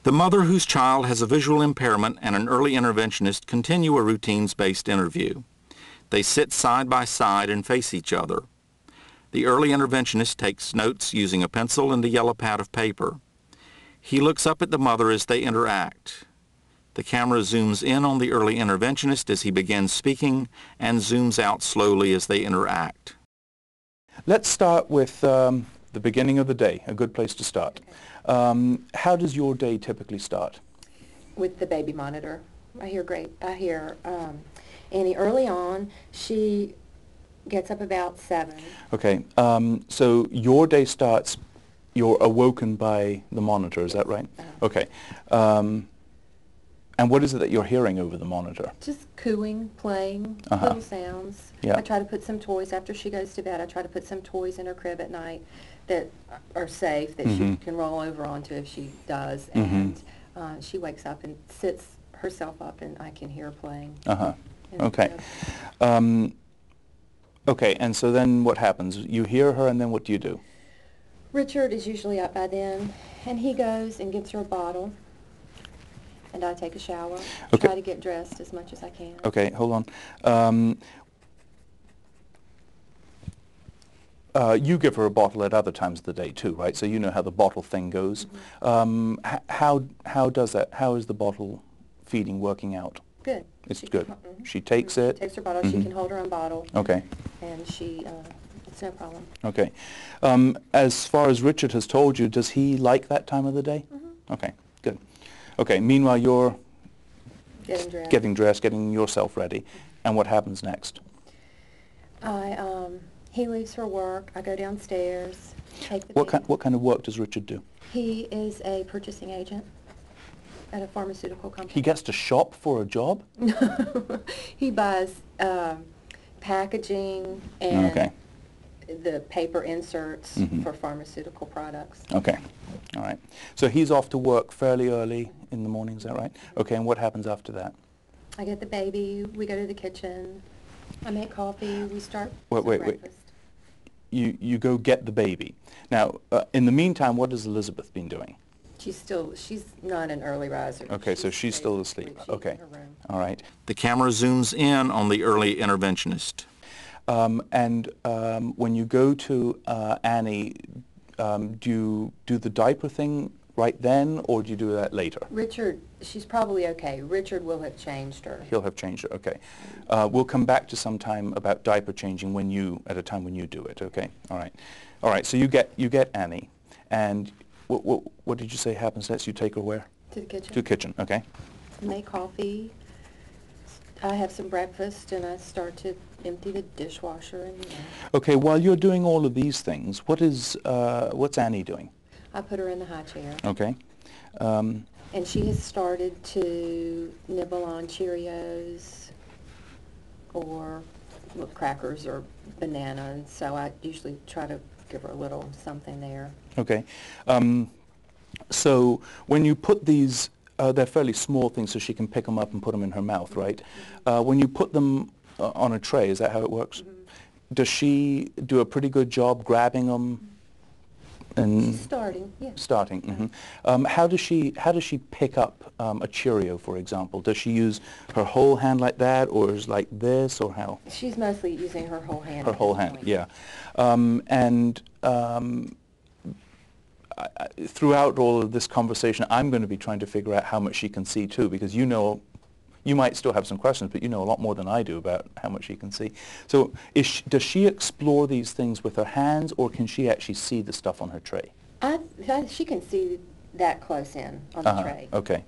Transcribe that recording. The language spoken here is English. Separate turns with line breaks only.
The mother whose child has a visual impairment and an early interventionist continue a routines-based interview. They sit side by side and face each other. The early interventionist takes notes using a pencil and a yellow pad of paper. He looks up at the mother as they interact. The camera zooms in on the early interventionist as he begins speaking and zooms out slowly as they interact.
Let's start with the beginning of the day, a good place to start. How does your day typically start?
With the baby monitor. I hear Annie early on. She gets up about 7.
Okay, so your day starts, you're awoken by the monitor, is that right? Okay. And what is it that you're hearing over the monitor?
Just cooing, playing, little sounds.
Yeah.
I try to put some toys after she goes to bed. I try to put some toys in her crib at night that are safe, that she can roll over onto if she does. And she wakes up and sits herself up, and I can hear her playing.
Okay. Okay, and so then what happens? You hear her, and then what do you do?
Richard is usually up by then, and he goes and gives her a bottle, and I take a shower, try to get dressed as much as I can.
Okay, hold on. You give her a bottle at other times of the day too, right? So you know how the bottle thing goes. How does that? How is the bottle feeding working out?
Good.
It's good. She takes it.
She takes her bottle. She can hold her own bottle.
Okay.
And it's no problem.
Okay. As far as Richard has told you, does he like that time of the day? Okay, good. Okay, meanwhile you're getting dressed, getting yourself ready. And what happens next?
He leaves for work. I go downstairs, take the
What kind of work does Richard do?
He is a purchasing agent at a pharmaceutical company.
He gets to shop for a job?
He buys packaging and the paper inserts for pharmaceutical products.
Okay, all right. So he's off to work fairly early in the morning, is that right? Okay, and what happens after that?
I get the baby, we go to the kitchen, I make coffee, we start breakfast.
You go get the baby. Now, in the meantime, what has Elizabeth been doing?
She's not an early riser.
Okay, so she's still asleep. Okay, all right.
The camera zooms in on the early interventionist.
When you go to Annie, do you do the diaper thing right then, or do you do that later?
Richard, she's probably okay. Richard will have changed her.
He'll have changed her, okay. We'll come back to some time about diaper changing at a time when you do it, okay? All right. All right, so you get Annie, and what did you say happens next? You take her where?
To the kitchen.
To the kitchen, okay.
Make coffee. I have some breakfast, and I start to empty the dishwasher.
Okay, while you're doing all of these things, what's Annie doing?
I put her in the high chair.
Okay.
And she has started to nibble on Cheerios or crackers or banana, and so I usually try to give her a little something there.
Okay. So when you put these, they're fairly small things so she can pick them up and put them in her mouth, right? When you put them on a tray, is that how it works? Does she do a pretty good job grabbing them? And
she's starting, yeah.
Starting. How does she pick up a Cheerio, for example? Does she use her whole hand like that, or is like this, or how?
She's mostly using her whole hand.
Her whole hand, yeah. Throughout all of this conversation, I'm going to be trying to figure out how much she can see too, because you might still have some questions, but you know a lot more than I do about how much she can see. So does she explore these things with her hands, or can she actually see the stuff on her tray?
She can see that close in on the tray.
Okay.